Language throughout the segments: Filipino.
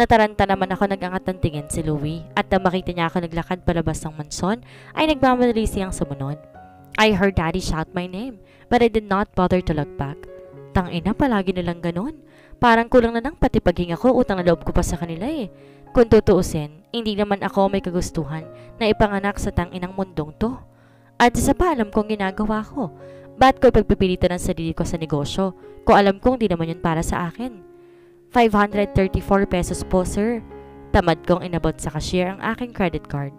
Nataranta naman ako nag-angat ng tingin si Louie at nang makita niya ako naglakad palabas ng mansyon ay nagmamadali siyang sumunod. I heard Daddy shout my name but I did not bother to look back. Tangina, palagi nilang ganun. Parang kulang na ng pati paghinga ko, utang na loob ko pa sa kanila eh. Kung tutuusin, hindi naman ako may kagustuhan na ipanganak sa tanginang mundong to. At isa pa alam kong ginagawa ko. Ba't ko ipagpipilitan ng sarili ko sa negosyo kung alam kong di naman yun para sa akin? 534 pesos po, sir. Tamad kong inabot sa cashier ang aking credit card.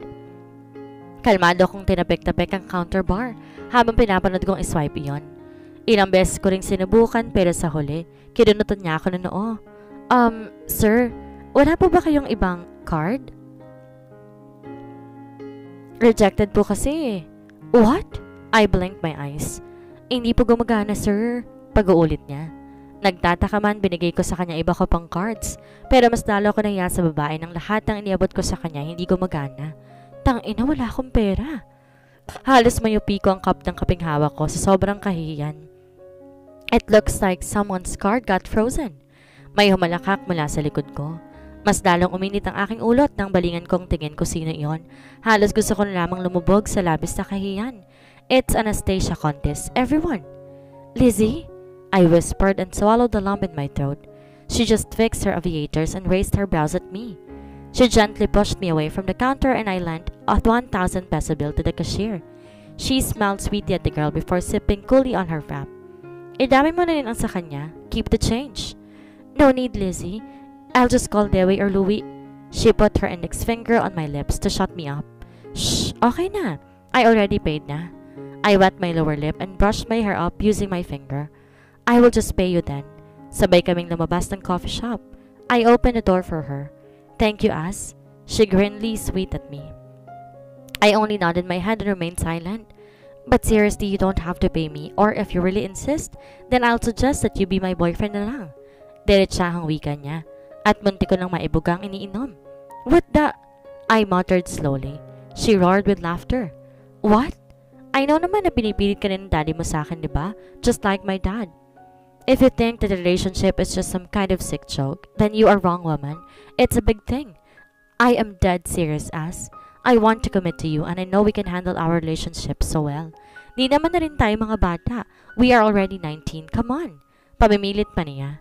Kalmado kong tinapik-tapik ang counter bar habang pinapanood kong iswipe iyon. Ilang beses ko ring sinubukan pero sa huli, kinunutan niya ako ng noo. Sir, wala po ba kayong ibang card? Rejected po kasi. What? I blinked my eyes. Hindi po gumagana, sir. Pag-uulit niya. Nagtataka man, binigay ko sa kanya iba ko pang cards. Pero mas lalo ko nahiya sa babae ng lahat ng iniabot ko sa kanya hindi gumagana. Tangina, wala akong pera. Halos mayupi ko ang cup ng kaping hawak ko sa sobrang kahihiyan. It looks like someone's card got frozen. May humalakak mula sa likod ko. Mas lalong uminit ang aking ulot nang balingan kong tingin ko sino iyon. Halos gusto ko na lamang lumubog sa labis na kahihiyan. It's Anastasia Contis, everyone. Lizzie? I whispered and swallowed the lump in my throat. She just fixed her aviators and raised her brows at me. She gently pushed me away from the counter and I lent a 1,000 peso bill to the cashier. She smiled sweetly at the girl before sipping coolly on her wrap. Idami mo na rin ang sa kanya. Keep the change. No need, Lizzie. I'll just call Dewi or Louie. She put her index finger on my lips to shut me up. Shh, okay na. I already paid na. I wet my lower lip and brushed my hair up using my finger. I will just pay you then. Sabay kaming lumabas ng coffee shop. I opened the door for her. Thank you, As. She grinly sweet at me. I only nodded my head and remained silent. But seriously, you don't have to pay me, or if you really insist, then I'll suggest that you be my boyfriend na lang. Diretsahang wika niya, at munti ko nang maibugang iniinom. What the? I muttered slowly. She roared with laughter. What? I know naman na pinipilit ka rin ng daddy mo sa akin, diba? Just like my dad. If you think that the relationship is just some kind of sick joke, then you are wrong, woman. It's a big thing. I am dead serious, As. I want to commit to you and I know we can handle our relationship so well. Di naman na rin tayo mga bata. We are already 19. Come on. Pamimilit pa niya.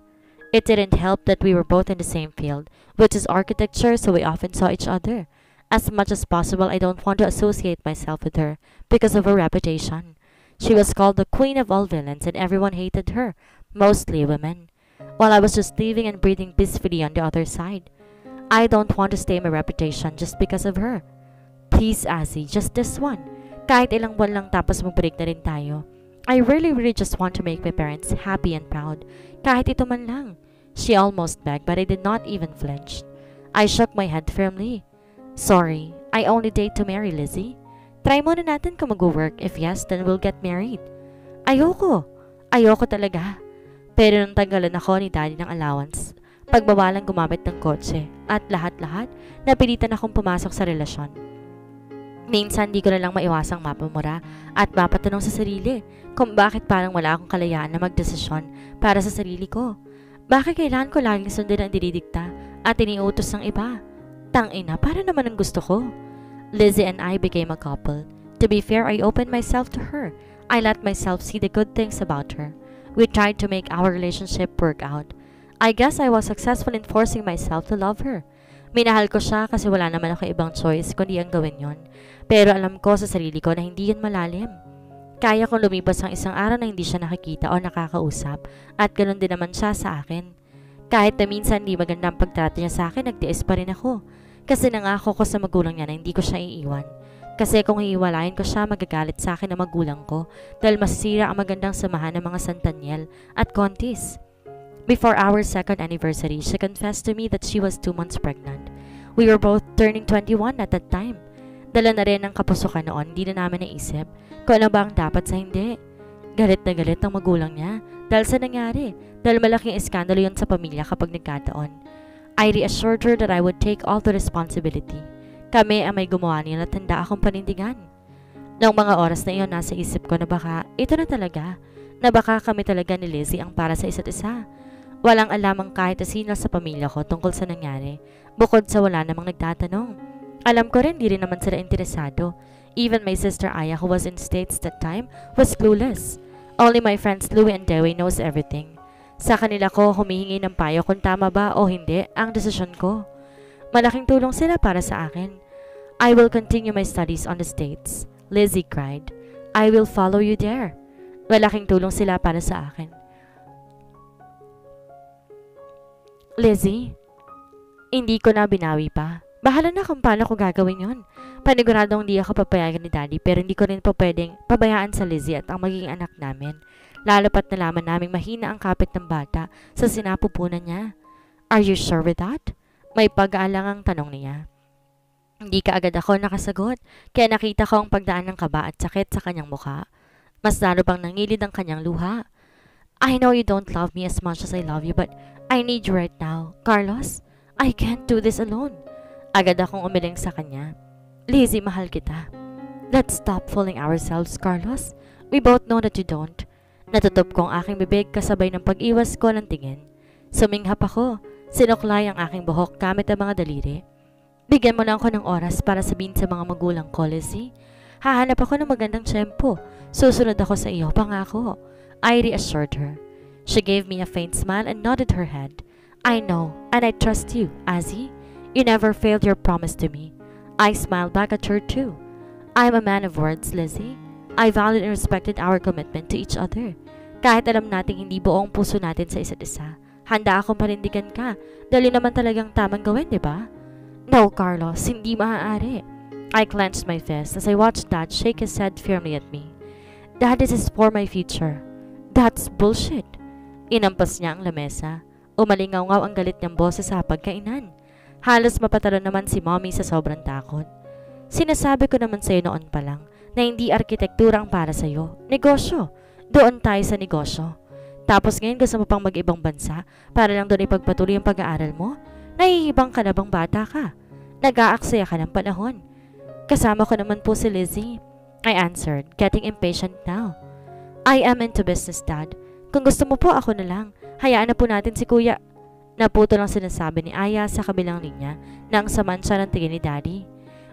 It didn't help that we were both in the same field, which is architecture, so we often saw each other. As much as possible, I don't want to associate myself with her because of her reputation. She was called the queen of all villains and everyone hated her, mostly women, while I was just living and breathing peacefully on the other side. I don't want to stain my reputation just because of her. Please, Azzy, just this one. Kahit ilang buwan lang tapos mag-break na rin tayo. I really just want to make my parents happy and proud. Kahit ito man lang. She almost begged but I did not even flinch. I shook my head firmly. Sorry, I only date to marry, Lizzie. Try muna natin kung mag-work. If yes, then we'll get married. Ayoko. Ayoko talaga. Pero nung tanggalan ako ni daddy ng allowance, pagbawalang gumamit ng kotse, at lahat-lahat, napilitan akong pumasok sa relasyon. Minsan di ko na lang maiwasang mapamura at mapatanong sa sarili kung bakit parang wala akong kalayaan na magdesisyon para sa sarili ko. Bakit kailangan ko laging sundin ang dinidikta at iniutos ng iba? Tangina, para naman ang gusto ko. Lizzie and I became a couple. To be fair, I opened myself to her. I let myself see the good things about her. We tried to make our relationship work out. I guess I was successful in forcing myself to love her. Minahal ko siya kasi wala naman ako ibang choice kundi ang gawin yon. Pero alam ko sa sarili ko na hindi yun malalim. Kaya kong lumipas ang isang araw na hindi siya nakikita o nakakausap at ganoon din naman siya sa akin. Kahit na minsan hindi magandang pagtrato niya sa akin, nagtiis pa rin ako. Kasi nangako ko sa magulang niya na hindi ko siya iiwan. Kasi kung hiwalayin ko siya, magagalit sa akin ang magulang ko dahil masisira ang magandang samahan ng mga Santaniel at Contis. Before our second anniversary, she confessed to me that she was 2 months pregnant. We were both turning 21 at that time. Dala na rin ang kapusukan noon, hindi na namin naisip kung ano ba ang dapat sa hindi. Galit na galit ang magulang niya dahil sa nangyari, dahil malaking iskandalo yun sa pamilya kapag nagkataon. I reassured her that I would take all the responsibility. Kami ang may gumawa niya at handa akong panindigan. Noong mga oras na iyon, nasa isip ko na baka ito na talaga, na baka kami talaga ni Lizzie ang para sa isa't isa. Walang alam ang kahit sino sa pamilya ko tungkol sa nangyari, bukod sa wala namang nagtatanong. Alam ko rin di rin naman sila interesado. Even my sister Aya, who was in States that time, was clueless. Only my friends Louie and Dewey knows everything. Sa kanila ko humihingi ng payo kung tama ba o hindi ang desisyon ko. Malaking tulong sila para sa akin. I will continue my studies on the States. Lizzie cried. I will follow you there. Malaking tulong sila para sa akin. Lizzie, hindi ko na binawi pa. Bahala na kung paano ko gagawin yon. Paniguradong hindi ako papayagan ni Daddy pero hindi ko rin pa pwedeng pabayaan sa Lizzie at ang magiging anak namin. Lalo pat nalaman naming mahina ang kapit ng bata sa sinapupunan niya. Are you sure with that? May pag-aalangang tanong niya. Hindi ka agad ako nakasagot kaya nakita ko ang pagdaan ng kaba at sakit sa kanyang mukha. Mas lalo pang nangilid ang kanyang luha. I know you don't love me as much as I love you but I need you right now. Carlos, I can't do this alone. Agad akong umiling sa kanya. Lizzie, mahal kita. Let's stop fooling ourselves, Carlos. We both know that you don't. Natutup ko ang aking bibig kasabay ng pag-iwas ko ng tingin. Suminghap ako. Sinuklay ang aking buhok gamit ang mga daliri. Bigyan mo lang ako ng oras para sabihin sa mga magulang ko, Lizzie. Hahanap ako ng magandang tiyempo. Susunod ako sa iyo, pangako. I reassured her. She gave me a faint smile and nodded her head. I know, and I trust you, Azzy. You never failed your promise to me. I smiled back at her too. I'm a man of words, Lizzie. I valued and respected our commitment to each other. Kahit alam nating hindi buong puso natin sa isa't isa, handa akong panindigan ka dahil naman talagang tamang gawin, di ba? No, Carlos, hindi maaari. I clenched my fist as I watched Dad shake his head firmly at me. Dad, this is for my future. That's bullshit. Inampas niya ang lamesa. Umalingaw-ngaw ang galit niyang boses sa pagkainan. Halos mapatalo naman si Mommy sa sobrang takot. Sinasabi ko naman sa'yo noon pa lang na hindi arkitektura ang para sa'yo. Negosyo. Doon tayo sa negosyo. Tapos ngayon gusto mo pang mag-ibang bansa para lang doon ipagpatuloy ang pag-aaral mo? Nahihibang ka na bang bata ka? Nag-aaksaya ka ng panahon. Kasama ko naman po si Lizzie. I answered, getting impatient now. I am into business, Dad. Kung gusto mo po ako na lang, hayaan na po natin si Kuya. Naputo lang sinasabi ni Aya sa kabilang linya nang saman siya ng tingin ni Daddy.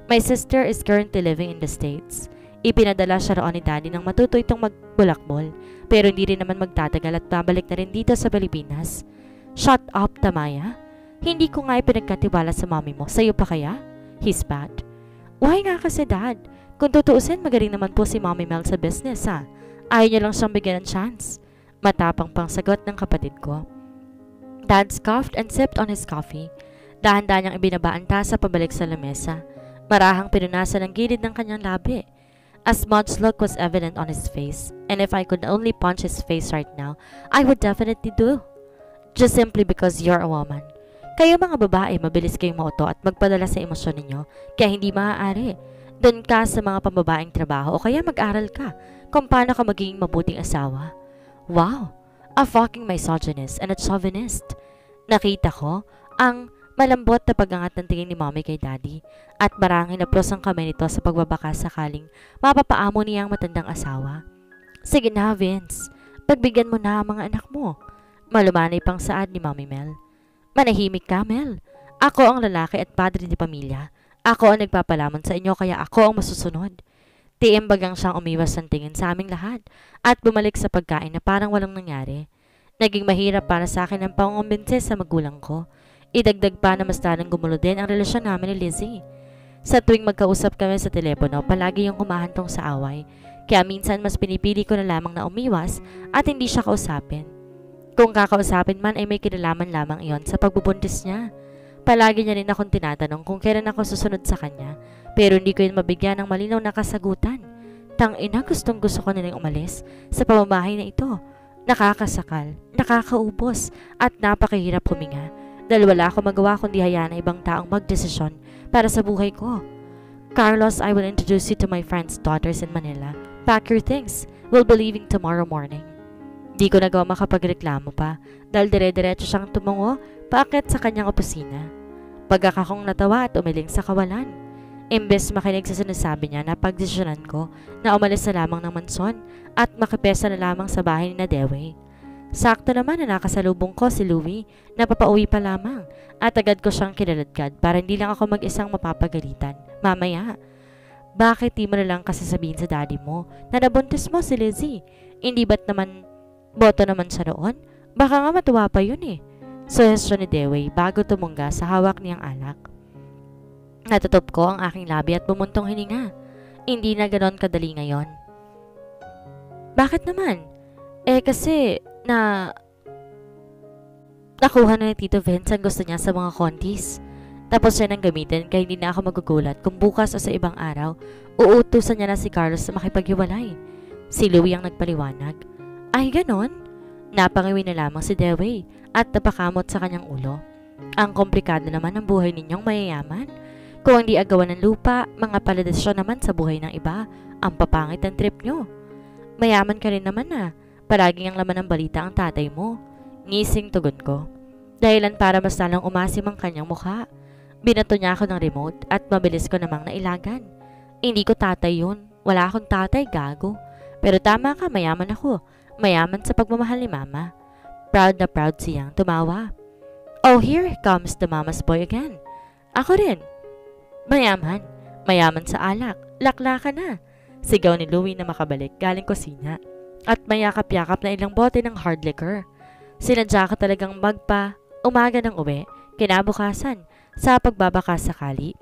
My sister is currently living in the States. Ipinadala siya roon ni Daddy nang matuto itong magbulakbol pero hindi rin naman magtatagal at babalik na rin dito sa Pilipinas. Shut up, Tamaya. Hindi ko nga ipinagkatiwala sa mommy mo. Sa'yo pa kaya? He's bad. Why nga kasi, Dad? Kung tutuusin, magaling naman po si Mommy Mel sa business, ha? Ayaw niya lang siyang bigyan ng chance. Matapang pang sagot ng kapatid ko. Dad scoffed and sipped on his coffee. Dahan-dahan niyang ibinabaanta sa pabalik sa lamesa. Marahang pinunasan ang gilid ng kanyang labi. A smudged look was evident on his face, and if I could only punch his face right now, I would definitely do. Just simply because you're a woman. Kayo mga babae, mabilis kayong mauto at magpadala sa emosyon ninyo, kaya hindi maaari. Doon ka sa mga pambabaeng trabaho o kaya mag-aral ka kung paano ka magiging mabuting asawa. Wow! A fucking misogynist and a chauvinist. Nakita ko ang malambot na pag-angat ng tingin ni Mommy kay Daddy at marangin na pros ang kamay nito sa pagbabaka sakaling mapapaamo niya ang matandang asawa. Sige na, Vince. Pagbigyan mo na ang mga anak mo. Malumanay pang saad ni Mommy Mel. Manahimik ka, Mel. Ako ang lalaki at padre ni pamilya. Ako ang nagpapalamon sa inyo kaya ako ang masusunod. Tiimbagang siyang umiwas ng tingin sa aming lahat at bumalik sa pagkain na parang walang nangyari. Naging mahirap para sa akin ang pangumbinse sa magulang ko. Idagdag pa na mas lalong gumulo din ang relasyon namin ni Lizzie. Sa tuwing magkausap kami sa telepono, palagi yung humahantong sa away. Kaya minsan mas pinipili ko na lamang na umiwas at hindi siya kausapin. Kung kakausapin man ay may kinalaman lamang iyon sa pagbubuntis niya. Palagi niya rin akong tinatanong kung kailan ako susunod sa kanya, pero hindi ko yun mabigyan ng malinaw na kasagutan. Tangina, gustong gusto ko nilang umalis sa pamamahay na ito. Nakakasakal, nakakaubos, at napakahirap huminga dahil wala akong magawa kundi hayaan na ibang taong magdesisyon para sa buhay ko. Carlos, I will introduce you to my friend's daughters in Manila. Pack your things. We'll be leaving tomorrow morning. Di ko nagawa makapagreklamo pa dahil dire-diretso siyang tumungo paakyat sa kanyang opisina. Pagkakakong natawa at umiling sa kawalan. Imbes makinig sa sinasabi niya na pagdesisyonan ko na umalis na lamang ng manson at makipesa na lamang sa bahay ni Dewey. Sakto naman na nakasalubong ko si Louie na papauwi pa lamang at agad ko siyang kinaladkad para hindi lang ako mag-isang mapapagalitan. Mamaya, bakit di mo na lang kasi sabihin sa daddy mo na nabuntis mo si Lizzie? Hindi ba't naman boto naman siya noon? Baka nga matuwa pa yun eh. Suhestyon ni Dewey bago tumungga sa hawak niyang alak. Natutop ko ang aking labi at bumuntong hininga. Hindi na ganon kadali ngayon. Bakit naman? Kasi nakuha na ni Tito Vince ang gusto niya sa mga kontis. Tapos siya nang gamitin kaya hindi na ako magugulat kung bukas o sa ibang araw, uutusan niya na si Carlos na makipaghiwalay. Si Louie ang nagpaliwanag. Ay ganon? Napangiwi na lamang si Dewey at napakamot sa kanyang ulo. Ang komplikado naman ang buhay ninyong mayayaman. Kung hindi agawan ng lupa, mga paladasyon naman sa buhay ng iba, ang papangit ang trip nyo. Mayaman ka rin naman na. Palaging ang laman ng balita ang tatay mo. Ngising tugon ko. Dahilan para mas lalong umasim ang kanyang mukha. Binato niya ako ng remote at mabilis ko namang nailagan. Hindi ko tatay yun. Wala akong tatay, gago. Pero tama ka, mayaman ako. Mayaman sa pagmamahal ni mama. Proud na proud siyang tumawa. Oh, here comes the mama's boy again. Ako rin. Mayaman. Mayaman sa alak. Laklakan na. Sigaw ni Louie na makabalik galing kusina. At mayakap-yakap na ilang bote ng hard liquor. Sinadya ka talagang umaga ng uwi, kinabukasan, sa pagbabaka sakali.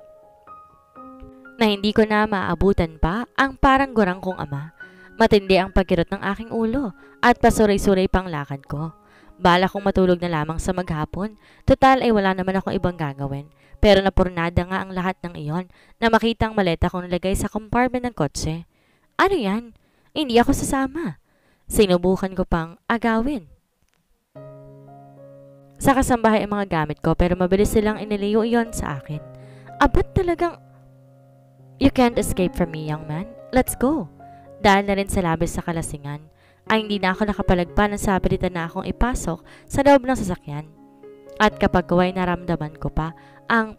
Na hindi ko na maabutan pa ang parang gurang kong ama. Matindi ang pagkirot ng aking ulo at pasuray-suray pang lakad ko. Bala kong matulog na lamang sa maghapon. Total ay wala naman akong ibang gagawin. Pero napurnada nga ang lahat ng iyon na makita ang maleta kong nalagay sa compartment ng kotse. Ano yan? Hindi ako sasama. Sinubukan ko pang agawin. Sa kasambahay ang mga gamit ko pero mabilis silang inilayo iyon sa akin. Abat talagang... You can't escape from me, young man. Let's go. Dahil na rin sa labis sa kalasingan, ay hindi na ako nakapalagpa ng sapilitan na akong ipasok sa loob ng sasakyan. At kapag kaway naramdaman ko pa ang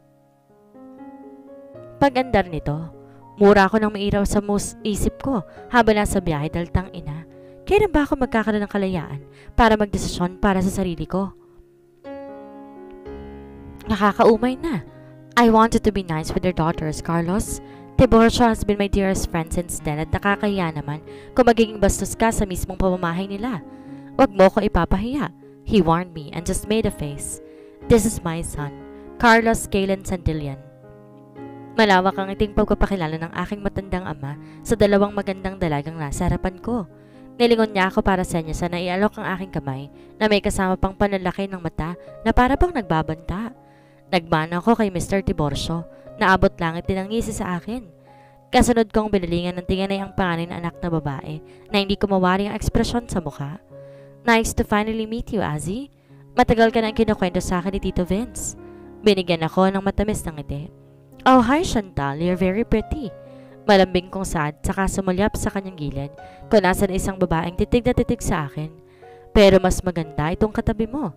pag-andar nito, mura ako nang mairaw sa isip ko habang nasa biyahe dahil tang ina. Kailan ba ako magkakaroon ng kalayaan para magdesisyon para sa sarili ko? Nakakaumay na. I wanted to be nice with their daughters, Carlos. Tiborcio has been my dearest friend since then at nakakahiya naman kung magiging bastos ka sa mismong pamamahay nila. Wag mo ko ipapahiya. He warned me and just made a face. This is my son, Carlos Galen Santillan. Malawak ang iting pagpapakilala ng aking matandang ama sa dalawang magandang dalagang nasa harapan ko. Nilingon niya ako para senyosa na ialok ang aking kamay na may kasama pang panlalaki ng mata na para bang nagbabanta. Nagmana ako kay Mr. Tiborcio na abot langit din ang ngisi sa akin. Kasunod kong binilingan ng tingin ay ang panganay na anak na babae na hindi ko mawari ang ekspresyon sa mukha. Nice to finally meet you, Azzy. Matagal ka nang kinukwento sa akin ni Tito Vince. Binigyan ako ng matamis ng ngiti. Oh, hi Chantal, you're very pretty. Malambing kong sad saka sumulyap sa kanyang gilid kung nasan isang babaeng titig na titig sa akin. Pero mas maganda itong katabi mo.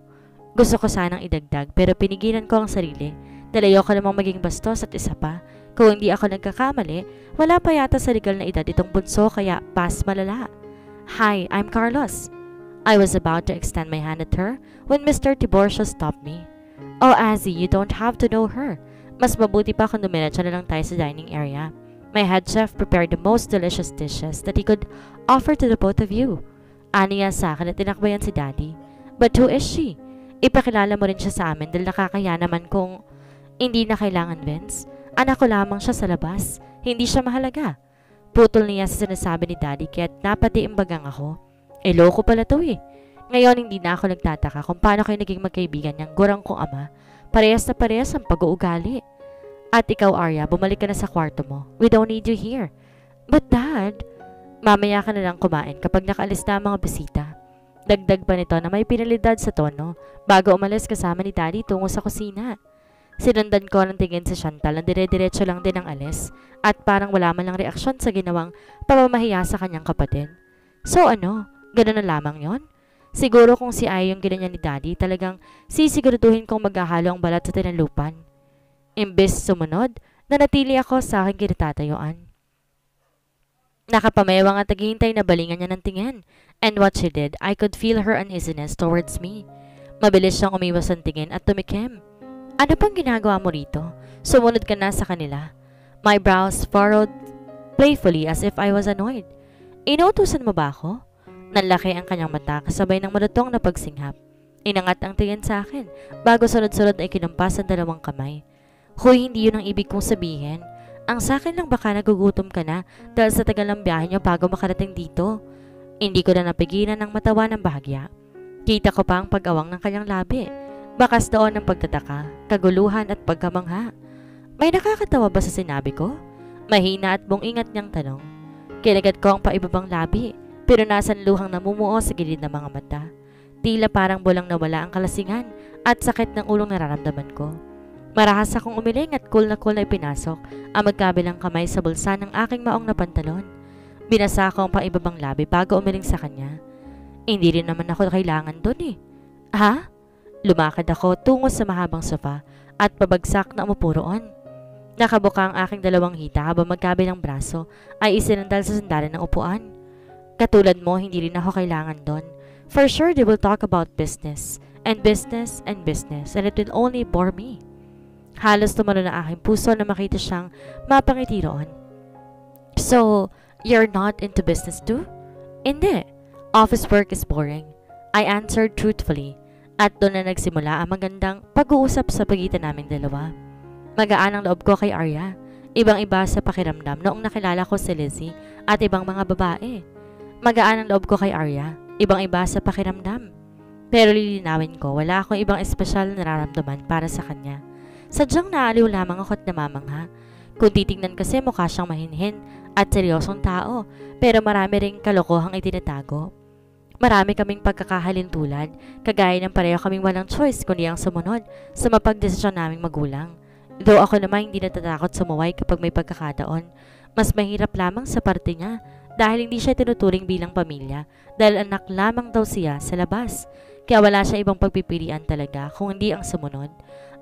Gusto ko sanang idagdag pero pinigilan ko ang sarili. Dahil ayoko namang maging bastos at isa pa. Kung hindi ako nagkakamali, wala pa yata sa legal na edad itong bunso kaya pas malala. Hi, I'm Carlos. I was about to extend my hand at her when Mr. Tiborcio stopped me. Oh, Azzy, you don't have to know her. Mas mabuti pa kung dumiretso na lang tayo sa dining area. My head chef prepared the most delicious dishes that he could offer to the both of you. Aniya sa akin at tinakbayan si Daddy. But who is she? Ipakilala mo rin siya sa amin dahil nakakaya naman kung hindi na kailangan, Vince. Anak ko lamang siya sa labas. Hindi siya mahalaga. Putol niya sa sinasabi ni Daddy kaya't napatiimbagang ako. Loko pala to eh. Ngayon hindi na ako nagtataka kung paano kayo naging magkaibigan niyang gurang kong ama. Parehas na parehas ang pag-uugali. At ikaw, Arya, bumalik ka na sa kwarto mo. We don't need you here. But Dad, mamaya ka na lang kumain kapag nakaalis na ang mga bisita. Dagdag pa nito na may pinalidad sa tono bago umalis kasama ni Daddy tungo sa kusina. Sinundan ko ng tingin sa Chantal na dire-diretso lang din ang alis at parang wala man lang reaksyon sa ginawang pamamahiya sa kanyang kapatid. So ano, gano'n na lamang yon? Siguro kung si Ay yung ginanya ni Daddy, talagang sisiguraduhin kong maghahalo ang balat sa tinalupan. Imbes sumunod, nanatili ako sa aking kinatatayuan. Nakapamewang at naghihintay na balingan niya ng tingin. And what she did, I could feel her uneasiness towards me. Mabilis siyang umiwas ng tingin at tumikim. Ano pang ginagawa mo rito? Sumunod ka na sa kanila. My brows furrowed playfully as if I was annoyed. Inuutusan mo ba ako? Nanlaki ang kanyang mata kasabay ng malutong na pagsinghap. Inangat ang tingin sa akin bago sunod-sunod ay kinampas ang dalawang kamay. Huy, hindi yun ang ibig kong sabihin. Ang sakin lang baka nagugutom ka na dahil sa tagal ng biyahe niyo bago makarating dito. Hindi ko na napigilan ng matawa ng bahagya. Kita ko pa ang pag-awang ng kanyang labi. Bakas doon ng pagtataka, kaguluhan at pagkamangha. May nakakatawa ba sa sinabi ko? Mahina at bung-ingat niyang tanong. Kinagat ko ang paibabang labi, pero nasan luhang namumuo sa gilid ng mga mata. Tila parang bulang nawala ang kalasingan at sakit ng ulong nararamdaman ko. Marahas akong umiling at cool na ipinasok ang magkabilang kamay sa bulsa ng aking maong na pantalon. Binasa ko ang paibabang labi bago umiling sa kanya. Hindi rin naman ako kailangan doon eh. Ha? Lumakad ako tungo sa mahabang sofa at pabagsak na umupo roon. Nakabuka ang aking dalawang hita habang magkabilang braso ay isinandal sa sandalan ng upuan. Katulad mo, hindi rin ako kailangan doon. For sure, they will talk about business and business and business and it will only bore me. Halos tumalo na aking puso na makita siyang mapangiti roon. So, you're not into business too? Hindi. Office work is boring. I answered truthfully at doon na nagsimula ang magandang pag-uusap sa pagitan naming dalawa. Magaan ang loob ko kay Arya. Ibang-iba sa pakiramdam noong nakilala ko si Lizzie at ibang mga babae. Magaan ang loob ko kay Arya. Ibang-iba sa pakiramdam. Pero lilinawin ko, wala akong ibang espesyal na nararamdaman para sa kanya. Sadyang naaliw lamang ako at namamangha. Kung titingnan kasi mukha siyang mahinhin at seryosong tao, pero marami ring kalokohang itinatago. Marami kaming pagkakahalintulad, kagaya ng pareho kaming walang choice kundi ang sumunod sa mapagdesisyon naming magulang. Though ako naman hindi natatakot sumuway kapag may pagkakataon, mas mahirap lamang sa parte niya dahil hindi siya tinuturing bilang pamilya dahil anak lamang daw siya sa labas. Kaya wala siya ibang pagpipilian talaga kung hindi ang sumunod.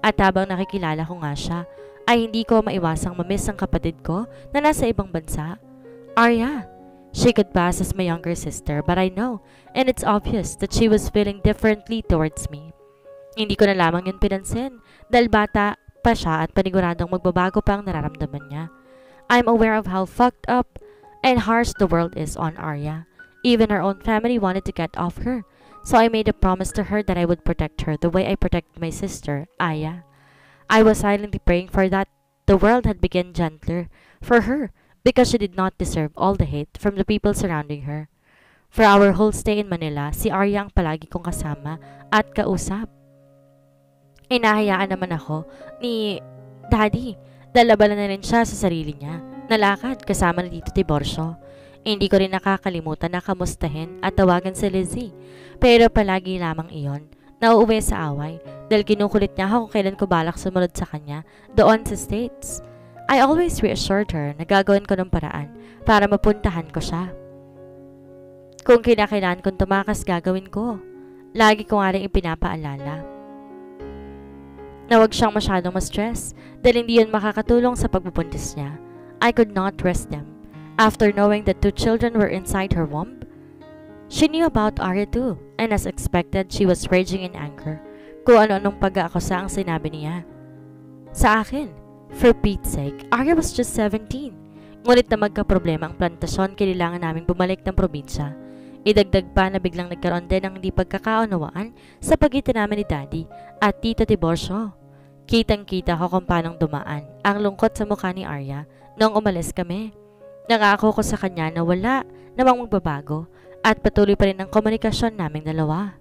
At habang nakikilala ko nga siya, ay hindi ko maiwasang mamiss ang kapatid ko na nasa ibang bansa. Arya. She could pass as my younger sister, but I know, and it's obvious that she was feeling differently towards me. Hindi ko na lamang yun pinansin, dahil bata pa siya at paniguradong magbabago pa ang nararamdaman niya. I'm aware of how fucked up and harsh the world is on Arya. Even her own family wanted to get off her, so I made a promise to her that I would protect her the way I protected my sister, Aya. I was silently praying for that the world had become gentler for her, because she did not deserve all the hate from the people surrounding her. For our whole stay in Manila, si Arya ang palagi kong kasama at kausap. Inahayaan naman ako ni Daddy. Dalabalan na rin siya sa sarili niya. Nalakad kasama na dito Tiborcio. Hindi ko rin nakakalimutan na kamustahin at tawagan si Lizzie. Pero palagi lamang iyon. Nauuwi sa away dahil kinukulit niya ako kung kailan ko balak sumunod sa kanya doon sa States. I always reassured her na gagawin ko ng paraan para mapuntahan ko siya. Kung kinakailangan kong tumakas, gagawin ko. Lagi ko nga rin ipinapaalala na huwag siyang masyadong ma-stress dahil hindi yun makakatulong sa pagpupuntis niya. I could not rest them. After knowing that 2 children were inside her womb, she knew about Arya too, and as expected, she was raging in anger. Kung ano-anong pag-aakusa ang sinabi niya sa akin. For Pete's sake, Arya was just 17. Ngunit na magka-problema ang plantasyon, kailangan naming bumalik ng probinsya. Idagdag pa na biglang nagkaroon din ng hindi pagkakaunawaan sa pagitan namin ni Daddy at Tito Tiborcio. Kitang-kita ko kung paanong dumaan ang lungkot sa mukha ni Arya noong umalis kami. Nangako ko sa kanya na wala namang magbabago at patuloy pa rin ang komunikasyon naming dalawa.